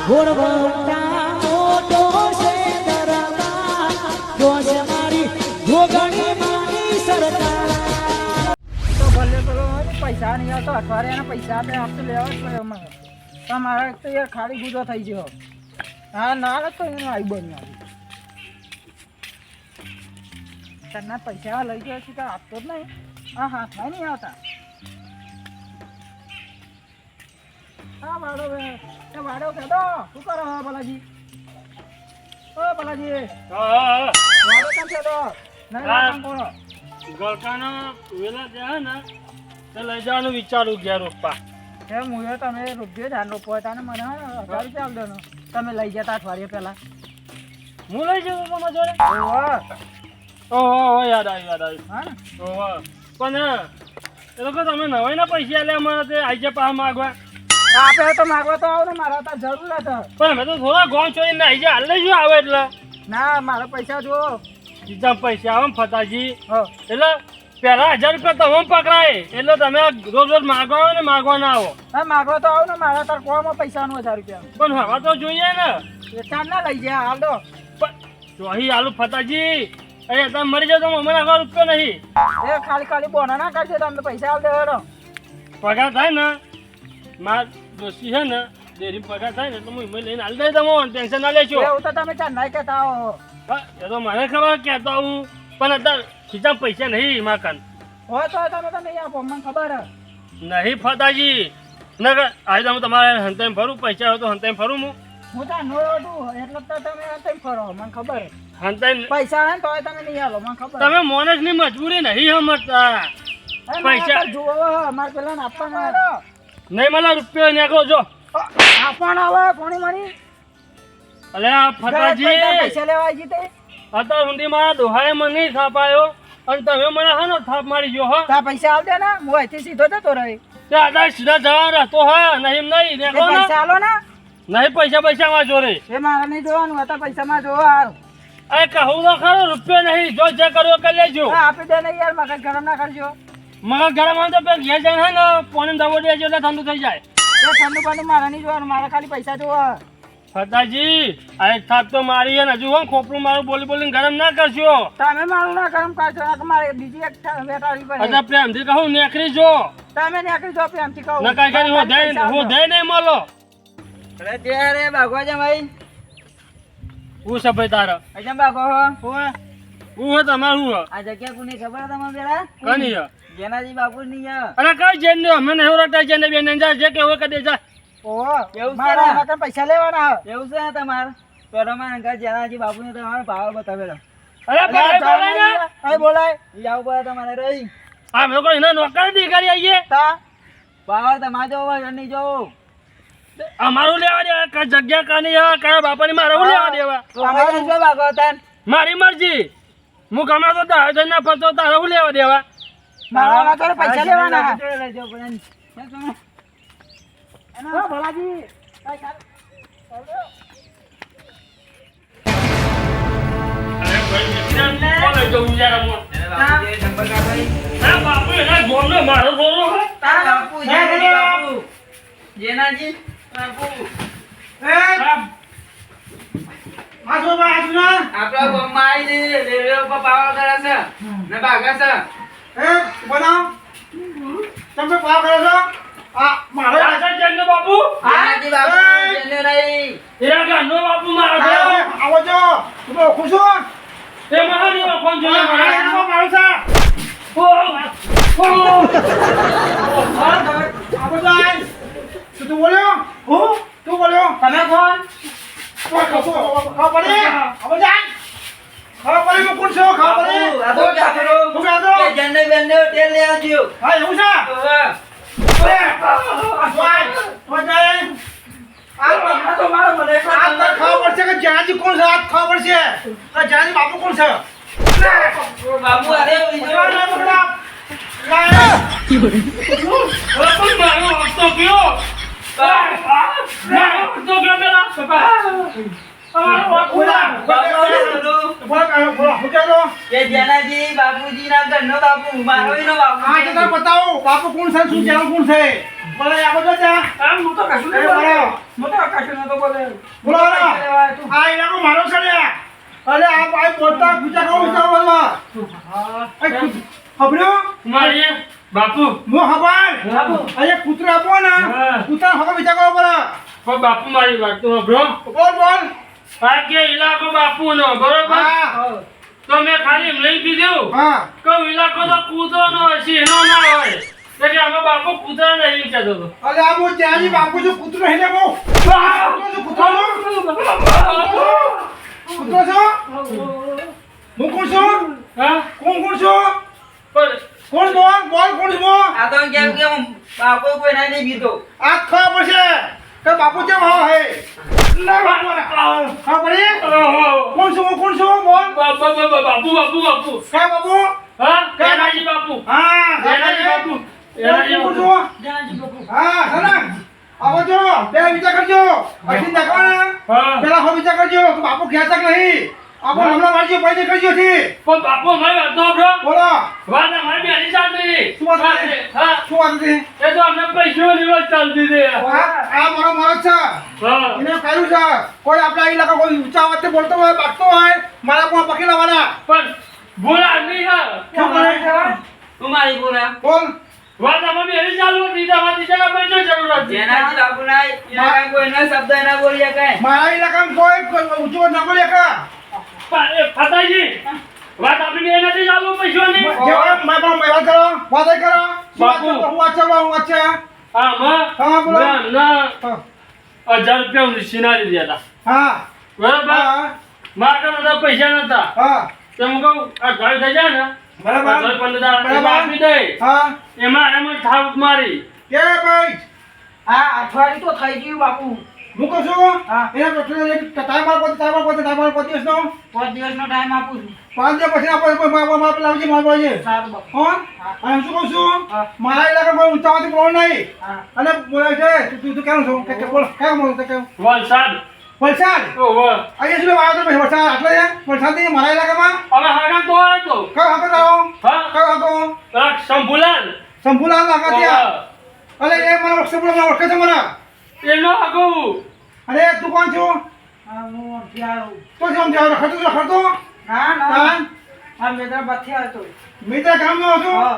ઘોડવટા મોટો છે દરબાર જોશ મારી જોગણી માની સરકાર તો ભલે પેલો પૈસા નહીં આવતો અઠવાડિયાના પૈસા આપણે આપતો લેવા જ પડે અમારે પણ મારે તો યાર ખાલી ગુજો થઈ ગયો હા ના તો એનું આવી બન્યું તરના પૈસા લઈ ગયો છે તો આપતો જ નહીં હા હાથમાં નહીં આવતા હા વાડો એ વાડો ખેડો શું કરો ભલાજી ઓ ભલાજી વાડો કેમ ખેડો નહીં કામ કરો ગળકાનો વેલા જાય ને તે લઈ જવાનું વિચારું ઘેર રોપવા એ મુએ તમે રૂપિયો ધ્યાન રોપો હતા ને મને 1000 રૂપિયા આપ દેનો તમે લઈ જતા અઠવાડિયે પહેલા હું લઈ જવું મામા જોડે ઓહો ઓહો યાદ આવ્યું હા ને ઓહો પણ એ લોકો તમે નવાઈના પૈસા લે મને તે આઈ જાય પાછા માગવા આપે તો માગવા તો આવો ને મારા તો જરૂર હતા પણ અમે તો થોડા ગોમ છોડીને આઈ જાય હાલ શું આવે એટલે ના મારા પૈસા જુઓ બીજા પૈસા આવે ને ફતાજી હો એટલે પહેલા 1000 રૂપિયા તમે પકડાય એટલે તમે રોજ રોજ માગવા આવો ને માગવા ના આવો હા માગવા તો આવો ને મારા તાર કોમાં પૈસાનું 1000 રૂપિયા પણ હવે તો જોઈએ ને એકાદ ના લઈ જાય હાલ દો જો અહીં આલુ ફતાજી અરે તમે મરી જાવ તો મને આગળ રૂપિયો નહીં એ ખાલી ખાલી બોના ના કરજો તમે પૈસા આપ દેવાનો પગાર થાય ને માર દોસ્તી છે ને ડેરી પગાર થાય ને તો હું લઈને હાલ દઈ દઉં ટેન્શન ના લેશો એવું તો તમે ચાંદાઈ કહેતા હો એ તો મને ખબર કહેતો હું પણ અત્યારે ખીચામાં પૈસા નહીં માકન હોય તો તમે તો નહીં આપો મને ખબર હે નહીં ફતાજી ના આજે હું તમારે હંતાઈ ફરું પૈસા હોય તો હંતાઈ ફરું હું તો નો ઓડું એટલે તો તમે અંતમ ફરો મને ખબર હે હંતાઈ પૈસા હે તો તમે નહીં આલો મને ખબર તમે મોનસની મજબૂરી નહીં સમજતા પૈસા જુઓ અમારે પેલા આપવાના નહીં મને રૂપિયો નીકળો જો આપવાના આવે કોની મળી અલે આ ફતાજી પૈસા લેવા આવી તે અત્યાર સુધી મારા દોહાએ મને નહીં થાપ આવ્યો અને તમે મને હાનો થાપ મારી ગયો હો તા પૈસા આલ દે ને હું અહીંથી સીધો જતો રહી તે આધાર સીધા જવા રસ્તો હા નહીં નહીં એ નીકળો ને પૈસા આલો ને નહીં પૈસા માં જોરે એ મારે નહીં જોવાનું હતા પૈસા માં જોવો હાલ અરે કહું તો ખરો રૂપિયો નહીં જો જે કર્યો કરી લેજો આપી દે ને યાર મગજ ગરમ ના કરજો મગર ગરમ હોય તો પેલા ઘેર જઈને હે ને પાણી દવો દેજો એટલે ઠંડુ થઈ જાય એ ઠંડુ પાણી મારે નહીં જોવાનું મારે ખાલી પૈસા જોવા ફતાજી આ થાપ તો મારી હે ને હજુ હું ખોપરું મારું બોલી બોલીને ગરમ ના કરશો તમે મારું ના ગરમ કરશો ના કે મારે બીજી એક વેટાવી પડે અચ્છા પ્રેમથી કહું નેકરી જો તમે નીકળી જો પ્રેમથી કહું ન કઈ કરી હું દે નહીં મળો અરે ત્યારે ભાગવા જા ભાઈ હું સભાઈ તારા અજમ ભાગો હું હે તમારું હું આ જગ્યા કોની ખબર તમને પેલા કની હે જેનાજી બાપુ ની અરે કઈ જેન ને અમે નહીં રટા જેન બે ને જા જે કે હોય કદે જા ઓહો એવું છે મારા પૈસા લેવાના એવું છે તમાર પેરોમાં અંકલ જેનાજી બાપુ ને તમારો ભાવ બતાવેલો અરે ભાઈ બોલાય ને ભાઈ બોલાય જાવ પર તમારે રહી આ મેં કોઈ ના નોકર દીકરી આઈએ તા ભાવ તમારે જોવો નહીં જોવો અમારું લેવા દેવા કા જગ્યા કાની હે કયા બાપાની મારે હું લેવા દેવા અમારે શું ભાગો તન મારી મરજી હું ગમે તો દાળ જઈને ના ફરતો તારે હું લેવા દેવા મારા તો પૈસા લેવાના લેજો પણ એના ભલાજી કઈ ચાલ અરે ભાઈ મિત્રને કોલે જવું જરા મો બાપુજી નંબર કા ભાઈ અરે બાપુ એના ગોમનો મારો ગોરો હે તા બાપુ જેનાજી બાપુ જેનાજી બાપુ એ આજો બાજના આપણા ગામમાં આવી ને રેલવે ઉપર પાવા કરે છે ને ભાગા છે એ બનાવ તમે પાવ કરો છો આ મારો આજા જન્નો બાપુ જેનાજી બાપુ જેને રહી એરા ગાનો બાપુ મારો આવો જો તું ખુશો એ મારો કોણ જોયા મારો મારો સા ઓ આવો જાય તું બોલ્યો હું તું બોલ્યો તમે કોણ કોણ ખાવ પડે આવો જાય ખાવ પડે કોણ છો ખાવ પડે આદો જાફરો તું આદો કે જન્ને બેન્ને તેલ લે આવજો હા એવું છે આ તો મારો મને આ ખાવ પડશે કે જાજી કોણ છે આ ખાવ પડશે કે જાજી બાપુ કોણ છે બાબુ અરે બીજો મારો હસ્તો ગયો મારો હસ્તો ગયો પેલા અમારો બાપુ કે જેનાજી બાપુજી ના ઘરનો બાપુ મારો ઈનો બાપુ બતાવો બાપુ કોણ છે શું છે કોણ છે બોલે આ બધો જા આમ હું તો કશું નહીં બોલે હું તો કશું નતો બોલે બોલો આ ઇલાકો મારો છે લે અરે આ ભાઈ પોતા પૂછા કહું છું બોલવા ખબર્યો મારી બાપુ મો ખબર બાપુ અરે કૂતરો આપો ને હા. કૂતરા હકો વિચાર કરો બોલા પણ બાપુ મારી વાત તો બ્રો બોલ બોલ આ કે ઇલાકો બાપુનો બરોબર હા તો મેં ખાલી એમ લઈ કીધું હા કે ઇલાકો તો કૂતરોનો હોય સિંહનો ના હોય એટલે અમે બાપુ કૂતરા નહીં કહેતો હતો અરે આ બહુ જ્યાંની બાપુ જો કૂતરો હેલે બહુ કૂતરો કૂતરો છો હું કોણ છું હા કોણ કોણ છું પણ કોણ બોલ બોલ કોણ છું આ તો કેમ કે હું બાપુ કોઈ ના નહીં બીતો આ ખબર છે કે બાપુ કેમ હા હે ના બાપુ હા પડી કોણ છું હું કોણ છું બોલ બાપુ બાપુ બાપુ બાપુ કયા બાપુ હા એનાજી બાપુ હા એનાજી બાપુ એનાજી કોણ બાપુ છું હા સના આવો જો પેલા વિચાર કરજો અખી નાખવાના હા પેલા હો વિચાર કરજો કે બાપુ ખેંચક નહીં આપો હમણાં મારજો પૈને કરજો થી પણ બાપુ અમારી વાત તો બ્રો બોલો વાત અમારી બેની ચાલતી શું વાત છે? હા શું વાત હતી એ તો અમને પૈસાની વાત ચાલતી હતી આ મારો મારો છે હા એને કહ્યું છે કોઈ આપણા ઇલાકા કોઈ ઊંચા વાતે બોલતો હોય બાગતો હોય મારા કોઈ પકડી લાવવાના પણ ભૂલ આદમી હા શું કરે તું મારી બોલા બોલ વાત અમારી બેની ચાલુ હતી તમારી જરા પૈસા જરૂર હતી જેનાથી બાપુ ના ઈલાકા કોઈ ના શબ્દ ના બોલી શકાય મારા ઇલાકામાં કોઈ ઊંચો ના બોલે કા ફતાઈજી વાત આપણી બે નથી ચાલુ પૈસાની જેવા મેં પણ વાત કરો વાત કરો બાપુ. હું વાત છે હું વાત છે હા હા, બોલો. ના હા 1000 રૂપિયા સિનારી દીધા હા બરાબર હા મારા કને તો પૈસા નતા હા તો હું કહું આ ઘર થઈ જાય ને બરાબર 15,000 આપી દે હા એમાં એમાં થાપ મારી કે ભાઈ આ અઠવાડિયું તો થઈ ગયું બાપુ હું કહું છું હા. એના ડોક્ટર એક ટાઈમ આપો દિવસનો 5 દિવસનો ટાઈમ આપું છું 5 દિવસ પછી આપો માપ લાવજે માપ લાવજે સારું બાપુ કોણ હા. અને શું કહું છું હા. મારા ઇલાકામાં કોઈ ઊંચામાંથી બોલ નહીં હા અને બોલે છે તું કેમ છું કે બોલ કેમ બોલ કે વલસાડ વલસાડ ઓહો અહીંયા સુધી આવ્યો તો વલસાડ આટલે છે વલસાડથી મારા ઇલાકામાં હવે હાગા તો આવ્યો તો કયો હકો તારો હા કયો હકો રાખ શંભુલાલ સંભુલાલ લાગા ત્યાં અરે એ મને ઓળખે છે મને એનો આગો અરે તું કોણ છું હા હું અઠિયારો તો જેમ જાવ રખડતો ના ના કાન આ મેદરા બથી આવતો મિત્ર ગામનો હતો હા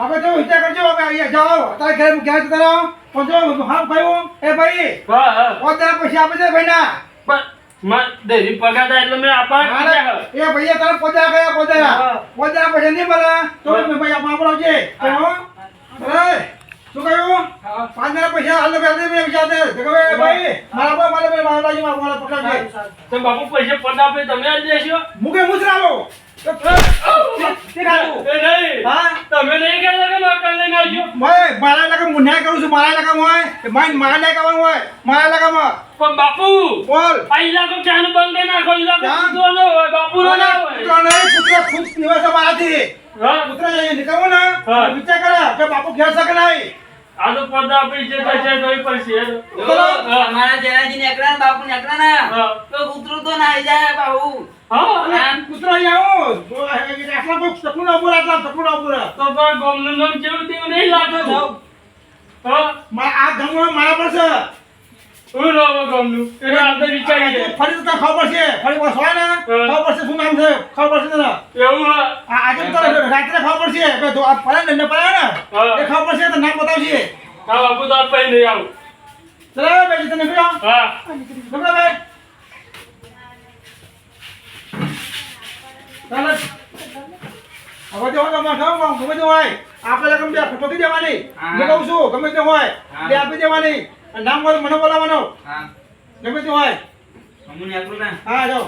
હવે તો વિચાર કરજો હવે અહીંયા જાઓ તારે ઘરે ઘરે જતા રહો પણ જો હા કહ્યું એ ભાઈ હા હા પોતા પૈસા આપે છે ભાઈ ના પણ માં દેરી પગાર થાય એટલે મેં આપા એ ભૈયા તારે પોતા કયા પોતા હા. પોતા પૈસા નહીં મળે તો મેં ભાઈ આપણો છે કહ્યું અરે શું કહ્યું હા 5 ના પૈસા હાલ બે મેં વિચાર દે કે ભાઈ મારા મારા પકડાજે તો બાપુ પૈસા પડા આપે તમે આલી દેશો મુકે મુસરાલો તે ખાલું એ નહીં હા તમે નહીં કહેતા કે મકાન લઈને આવજો મારા ઇલાકા મુન્યા કરું છું મારા ઇલાકામાં હોય મારા ઇલાકામાં હોય મારા ઇલાકામાં પણ બાપુ બોલ આ ઇલાકો ક્યાંનું બંધ કરી નાખો ઇલાકો ક્યાં? કૂતરો ન હોય બાપુનો ના હોય પુત્ર નહીં પુત્ર ખૂબ દિવસ મારાથી હા પુત્ર નીકળવું ને હા. વિચાર કરે કે બાપુ ઘેર શકે નહીં આ તો પડા આપે છે તો છે તો પડશે ચલો. અમારા જેનાજી નેકરા ને બાપુ નેકરા ના હા. તો કૂતરું તો ના આવી જાય બાપુ હા અને પુત્ર અહીંયા આવું આટલા કોઈ સપનું ના પૂરા આટલા સપનું ના પૂરા તો પણ ગોમનું નામ જેવું તેવું નહીં લાગતું હા આ ગામમાં મારા પર છે હું લાવો ગોમનું એને આપણે વિચારીએ ફરી તો ખબર છે ફરી બસ હોય ને ખબર છે શું નામ છે ખબર છે તને એવું હા આજે તો રાત્રે ખબર છે કે જો આ પડે ને પડે ને હા. એ ખબર છે તો નામ બતાવશે હા બાપુ તો આપ પૈ નહીં આવું ચલો બેટી તને ગયો હા ગમે ભાઈ ચાલો હવે જો તમે ખાવ ગમે તે હોય આપણે ગમે તે ઠોકી દેવાની હા. હું કહું છું ગમે તે હોય હા. તે આપી દેવાની અને નામ બોલ મને બોલાવવાનો હા ગમે તે હોય અમુ નેકરું ના હા જો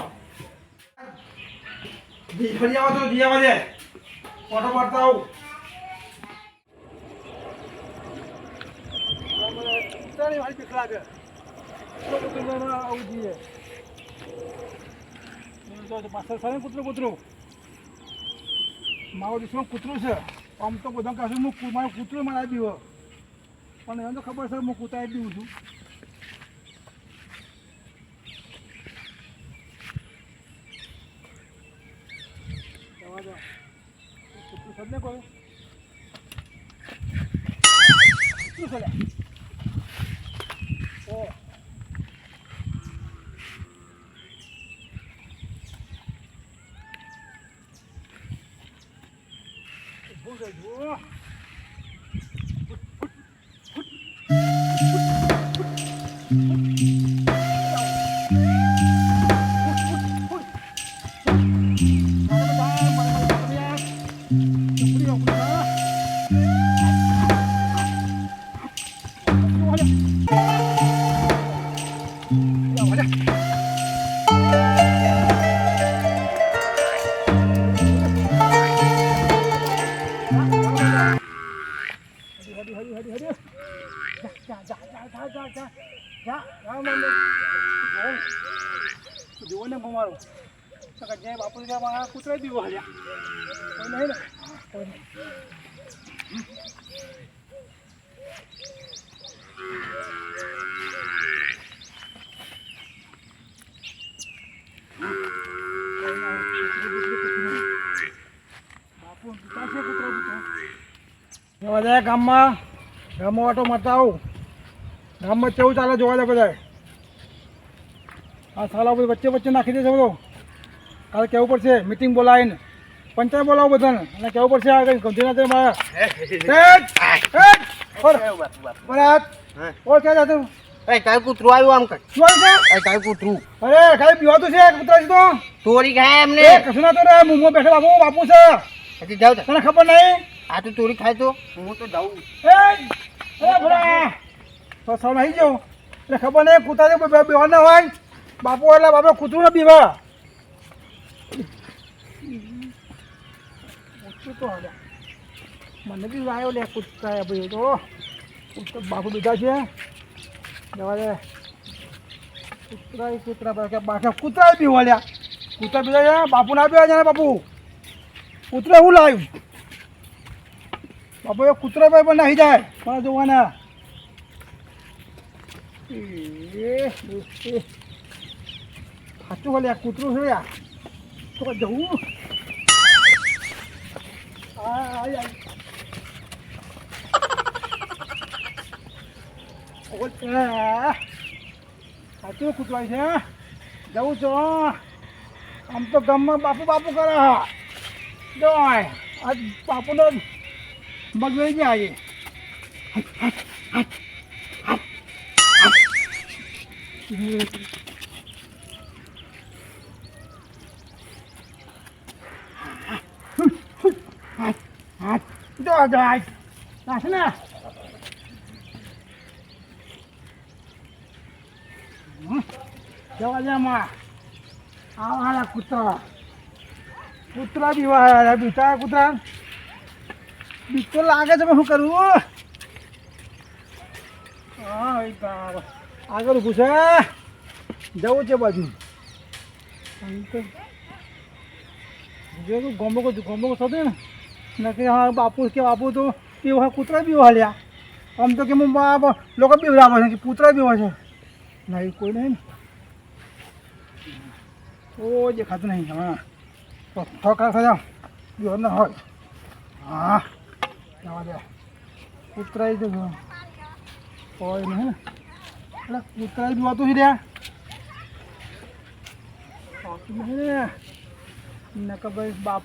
જી ફરી આવો તો જી આવો દે ફોટો પાડતા આવું તારી વાળી પીક લાગે આવું જઈએ પાછળ સારું કૂતરું મારો દીકરો કૂતરું છે આમ તો બધા કહેશું હું મારું કૂતરું મારા દીવો પણ એને તો ખબર છે હું કૂતરા દીવું છું કૂતરું સદ ને કોઈ શું છે લે? ઓ ઊભું રહેજો. જુઓ ને મારું જ્યાં બાપુ ત્યાં કૂતરા બી હાલ્યા કોઈ નહીં ને કોઈ નહીં. બાપુ પિતા છે કૂતરા પિતા બધા ગામમાં ઓટો મારતા આવું. ગામમાં કેવું ચાલે જોવા જાય બધા. આ સાલા બધું વચ્ચે વચ્ચે નાખી દેશે બધો. કાલે કહેવું પડશે મીટિંગ બોલાવીને પંચાયત બોલાવો બધાને અને કહેવું પડશે આ કંઈ ગમતી નથી મારા. ઓર ક્યાં જાતું? કઈ કૂતરું આવ્યું આમ કઈ શું આવ્યું છે? કઈ કૂતરું અરે ખાલી પીવાતું છે કૂતરા છે તો. ચોરી ખાય એમને કશું ના તો રે મુંહમાં બેઠા બાપુ છે હજી જાવ તને ખબર નહીં? આ તો ચોરી ખાય તો હું તો જાઉં. તો સૌ નહીં ગયો એટલે ખબર નહીં કૂતરા બેવા ના હોય બાપુ એટલે બાપુ કૂતરું ના બીવા. તો મને બી આવ્યો લે કૂતરા ભાઈ તો બાપુ બીજા છે જવા દે. કૂતરા બાપા કૂતરા બી વળ્યા કૂતરા બીજા છે બાપુ ના બીવા છે ને બાપુ કૂતરા હું લાવ્યું બાપુ એ કૂતરા ભાઈ પણ નાહી જાય પણ જોવાના. સાચું બોલે આ કૂતરું છે યાર તો જવું. સાચું કૂતરું છે જવું છો. આમ તો ગામમાં બાપુ બાપુ કરે જો આજ બાપુનો બગડી ગયા આજે. જો જાય નાખે ને જવા દે માં આવા કૂતરા કૂતરા બીવા બીતા કૂતરા બીક તો લાગે છે શું કરવું. હા આગળ ઊભું છે જવું છે બાજુ ગમો થતું ને કે હા બાપુ કે બાપુ તો પીવા કૂતરા બી હાલ્યા આમ તો કે હું લોકો બીવડાવે છે કે કૂતરા બી હોય છે નહીં કોઈ નહીં ને ઓ દેખાતું નહીં. હા તો ઠોકા થયા બીવા ના હોય. હા જવા દે કૂતરા જ હોય નહીં એટલે કૂતરા બીવાતું છે રહ્યા નકર ભાઈ બાપ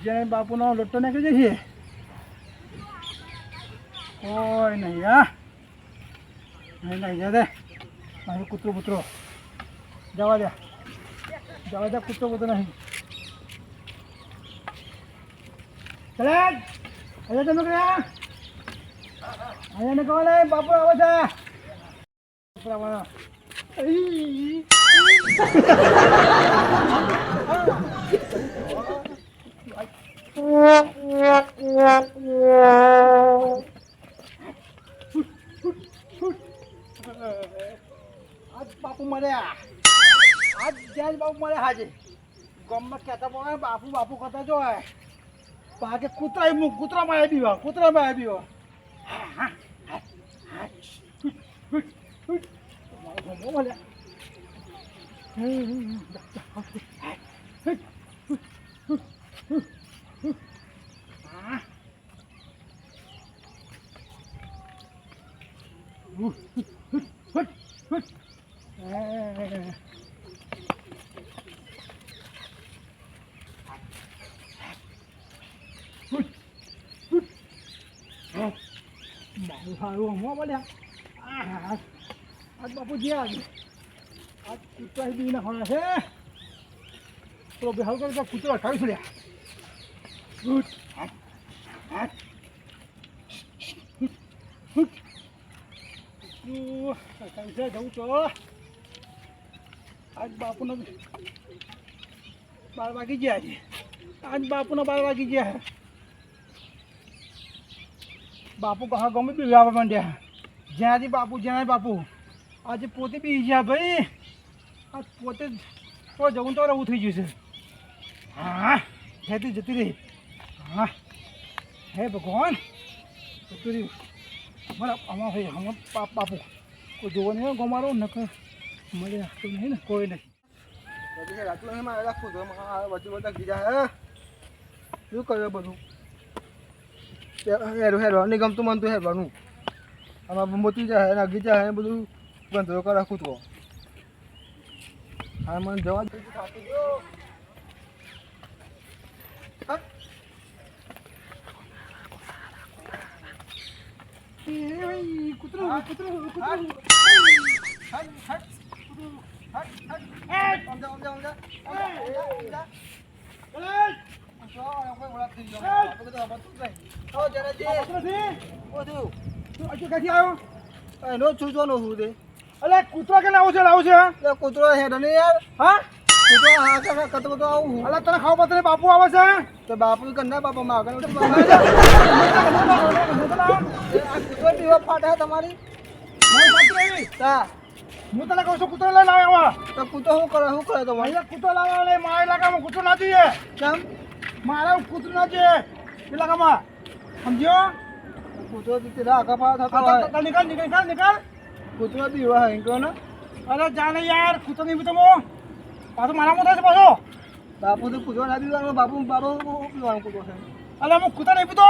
જેને બાપુનો લોટો નાખી જશે કોઈ નહીં. હા નહીં જા દે અહીં કૂતરો પુત્રો જવા દે કૂતરો પુત્રો નહીં. ચલે અહીંયા તમે કર્યા અહીંયા ને કહો લે બાપુ આવે છે. આજ બાપુ મળ્યા આજ જ્યાં બાપુ મળ્યા હાજે ગામમાં કહેતા પડે બાપુ બાપુ કરતા જો બાકી કૂતરા માં બીવા મળ્યા. બાપુ સારું હમણાં બોલ્યા આજ બાપુ જે આજ કૂતરા બી નાખવાના છે તો બેહાલ કરી તો કૂતરો અઠાવી છોડ્યા જવું તો આજ બાપુનો 12 વાગી ગયા છે આજ બાપુનો 12 વાગી ગયા બાપુ કહા ગમે બી આવવા માંડ્યા જ્યાંથી બાપુ આજે પોતે બી ગયા ભાઈ આજ પોતે તો જવું તો રહેવું થઈ ગયું છે હા જતી રહી હા હે ભગવાન જતું રહ્યું અમારા આમાં ભાઈ હમણાં બાપુ કોઈ જોવો નહીં ગમારો નકર મળે રાખતું નહીં ને કોઈ નહીં રાતું નહીં મારે રાખવું તો વચ્ચે બધા ગીજા હે શું કર્યું બધું હેરો નહીં ગમતું મન તો હેરવાનું આમાં મોતી જાય ને અગી જાય બધું ગંધરો કરી રાખું તો હા મને જવા દે થાકી ગયો કૂતરો કૂતરો કે લાવું છે કૂતરો હેડ ને યાર હા કૂતરો હા કતો તો આવું અલા તને ખાવ પતરે બાપુ આવે છે તો બાપુ કન્ના બાપા માં આગળ કૂતરો પીવા ફાટા તમારી હું તને કહું છું કૂતરો લઈને આવ્યા તો કૂતરો શું કરે તો ભાઈ કૂતરો લાવવા લે મારા ઇલાકામાં કૂતરો ના જોઈએ કેમ મારા કૂતરો ના જોઈએ ઇલાકામાં સમજ્યો કૂતરો તેરા આગા પાછા થતો નીકળ કૂતરો પીવા હે કહો ને અરે જાને યાર કૂતરો નહીં પીતો પાછો મારા મોટા છે પાછો બાપુ તો કૂતરો ના પીવાનો બાપુ પીવાનો કૂતરો છે અરે હું કૂતરો નહીં પીતો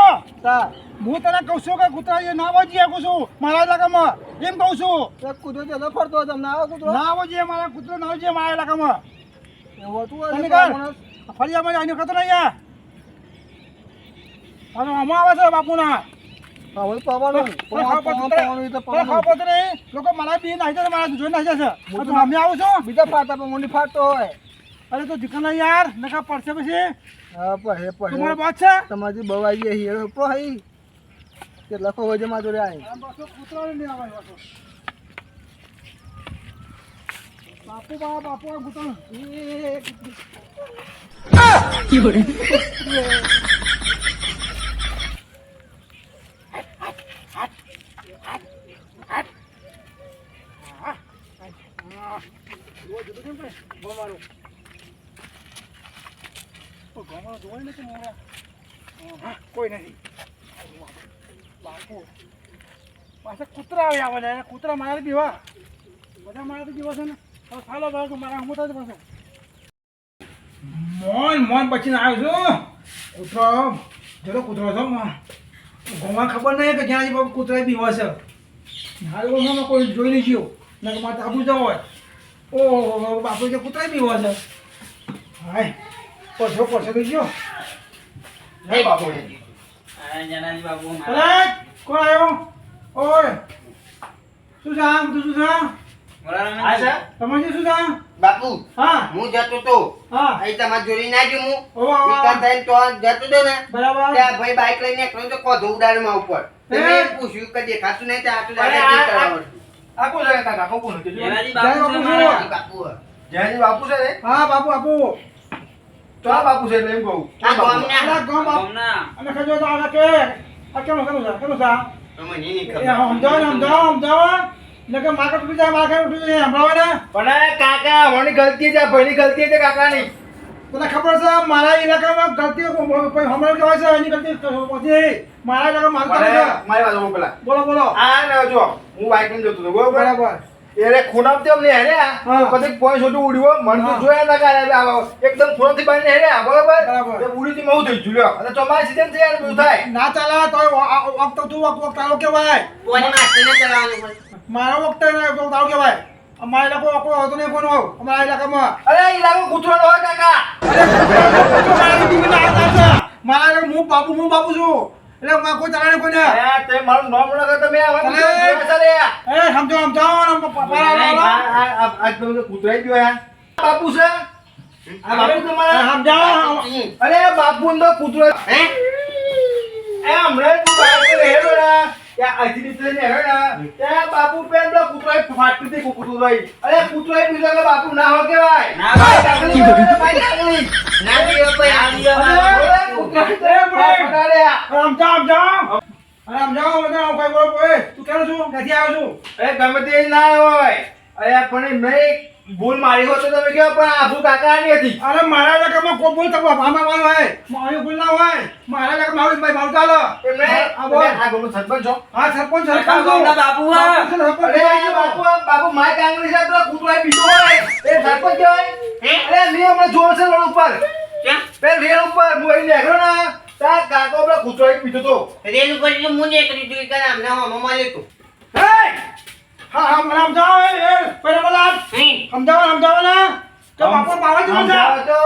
હું તને કહું છું કે કૂતરા એ ના વાજી શકું છું મારા ઇલાકામાં એમ કહું છું કૂતરો તો ફરતો તમને આવો કૂતરો ના આવો જોઈએ મારા કૂતરો ના આવજે મારા ઇલાકામાં એવું હતું ફળિયામાં આવીને ખતો નહીં યાર અને આમાં આવે છે બાપુના લોકો મારા બી નાખી જશે મારા જોઈ નાખી જશે અમે આવું છું બીજા ફાટતા પણ મોટી ફાટતો હોય અરે તો દીકરા યાર નકા પડશે પછી હા પડે તમારે વાત છે તમારી બહુ આવી હીરો પો હઈ કેટલા ખો વજે માં જોડે આવી કૂતરો નહીં આવે બાપુ કૂતરો કોઈ નથી બાપુ પાછા કૂતરા આવે ને કૂતરા મારા પીવા બધા મારા પીવા છે ને ચાલો બાપુ મારા હું થાય પાછો મોન પછી આવ્યો છું કૂતરો છો ગોમાં ખબર નહીં કે જ્યાં બાપુ કૂતરા પીવા છે હાલ કોઈ જોઈ નહીં ગયો ને મારે આબુ જવો હોય ઓહો બાપુ જે કૂતરા પીવા છે હાય પડછો થઈ ગયો હે બાપુ જનાજી બાપુ કોણ આવ્યો ઓય શું છે તમારે શું છે બાપુ હા હું જતો તો હા અહીં તમારે જોડી ના ગયું હું ઓવા થઈને તો જતો તો ને બરાબર ત્યાં ભાઈ બાઈક લઈને એકલો તો કોધો ઉડાડમાં ઉપર તમે એમ પૂછ્યું કે દેખાતું નહીં તો આટલું આ કોણ છે કાકા કોણ છે જનાજી બાપુ જયજી બાપુ છે ને હા બાપુ તો આ બાપુ છે એટલે એમ કહું આ ગામના ગમ બાપુ અને ખજો તો આ કે આ કેમ છે તમે નહીં એ સમજાવો નકે માકે ઉઠી જાય માકે ઉઠી જાય સંભળાવે ને પણ કાકા અમારી ગલતી છે ભાઈની ગલતી છે કાકાની તને ખબર છે મારા ઇલાકામાં ગલતી હમણાં કહેવાય છે એની ગલતી પછી મારા ઇલાકામાં મારતા છે મારી વાત હું પેલા બોલો આ ને જો હું બાઈક લઈને જતો હતો બરાબર એટલે ખૂણામ તેમ ને હેર્યા કદી પોઈન્ટ છોટું ઉડ્યો મન તો જોયા ના કરે એકદમ ખૂણાથી બાઈને હેર્યા બરાબર ઉડીથી મઉ થઈ ગયું અને તમારી સીઝન છે યાર બધું થાય ના ચાલે તો વખત તું વખત તારો કેવાય કોની માથે ને ચલાવવાનું મારા વખતે તારું કહેવાય અમારા ઇલાકો આખો હતો નહીં કોનો અમારા ઇલાકામાં અરે એ લાગો કૂતરાનો હોય કાકા મારા ઇલાકો હું બાપુ છું એટલે કોઈ ચાલે નહીં કોઈને અરે તે મારું નામ ન કરતો મેં હવે સમજો આજ તમે કૂતરાઈ ગયો યાર બાપુ છે આ બાપુ તમારા સમજાવો અરે બાપુ તો કૂતરો હે એ હમણાં તું બાપુ હેરો ના ત્યાં આજી રીતે ને હેરો ના ત્યાં બાપુ પેન તો કૂતરાઈ ફાટતી હતી કૂતરાઈ અરે કૂતરાઈ બીજા કે બાપુ ના હો કેવાય ના ભાઈ ડાકલી ભાઈ ડાકલી ના દીવો ભાઈ આ અરે કૂતરાઈ તે ફટાડ્યા સમજાવો બધા કઈ બોલો કોઈ તું કેમ છું ક્યાંથી આવ્યો છું એ ગમે તે ના હોય અરે પણ મેં ભૂલ મારી હોત તો તમે કહો પણ આભુ કાકાની હતી અરે મારા ઇલાકામાં કોઈ બોલ તક ભામા મારું હોય મારી ભૂલ ના હોય મારા ઇલાકામાં મારું ચાલો એમને આ ગોનો સરપંચ છો હા સરપંચ બાપુ હા અરે બાપુ માય કાંગરી સાહેબ તો કૂતરાઈ બીજો હોય એ સરપંચ કહેવાય અરે મેં હમણાં જોર છે રોડ ઉપર ક્યાં પેલ રેલ ઉપર હું અહીં નીકળ્યો ને ત્યાં કાકો પેલા કૂતરાઈ પીધો તો રેલ ઉપર એટલે મુને કરી દીધી કે આમ ના મમ્મા લે તું હા મને સમજાવો એ પહેલા બોલા સમજાવો ના તો બાપુ બાવા જ સમજાવો તો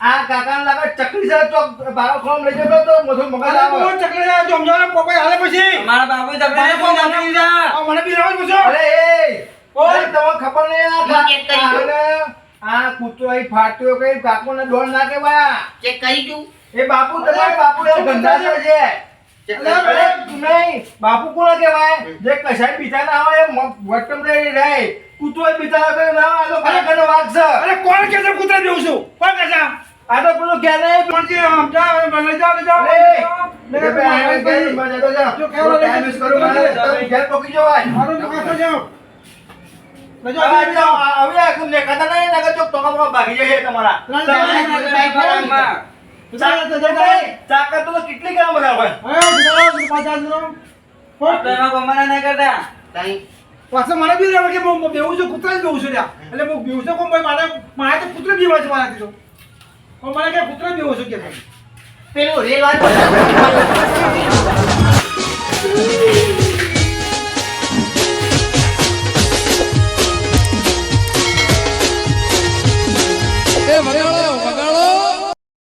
આ કાકાને લાગે ચકલી સાહેબ તો બારો ખોમ લઈ જતો તો મોઢું મગજ અરે આવે કોણ ચકલી જાય તો સમજાવો પપ્પા હાલે પછી મારા બાપુ તમને ફોન કરી જા મને બી રાવ પૂછો અરે એ ઓય તમને ખબર નહીં આ કૂતરાઈ ફાટ્યો કઈ કાકોને ડોળ ના કેવાય ચેક કરી તું એ બાપુ તમારા બાપુ એ ગંદા છે અરે નહીં બાપુ કોણ કહેવાય જે કશાય પીતા ના હોય વટમ રહે કૂતરો પીતા ના ના આ તો કાકાનો વાગ છે અરે કોણ કે છે કૂતરા દેઉં છું કોણ કે છે આ તો પેલો ક્યારે પણ જે સમજાવ મને જાવ જો કેવો ટાઈમ વેસ્ટ કરો મારે તમે ઘેર પકી જવાય મારું દુકાન જાવ હવે આ ને કદા નહીં લાગે ચોક ટોકા ભાગી જાય તમારા ચાકા તો કેટલી કામ બધા હોય પાછા મને બી રહેવા કે હું બેવું છું કૂતરા જ બેવું છું ત્યાં એટલે હું બેવું છું કોઈ મારે તો કૂતરા બીવા છે મારાથી તો પણ મને કે કૂતરા બેવું છું કે પેલું રેલ વાળું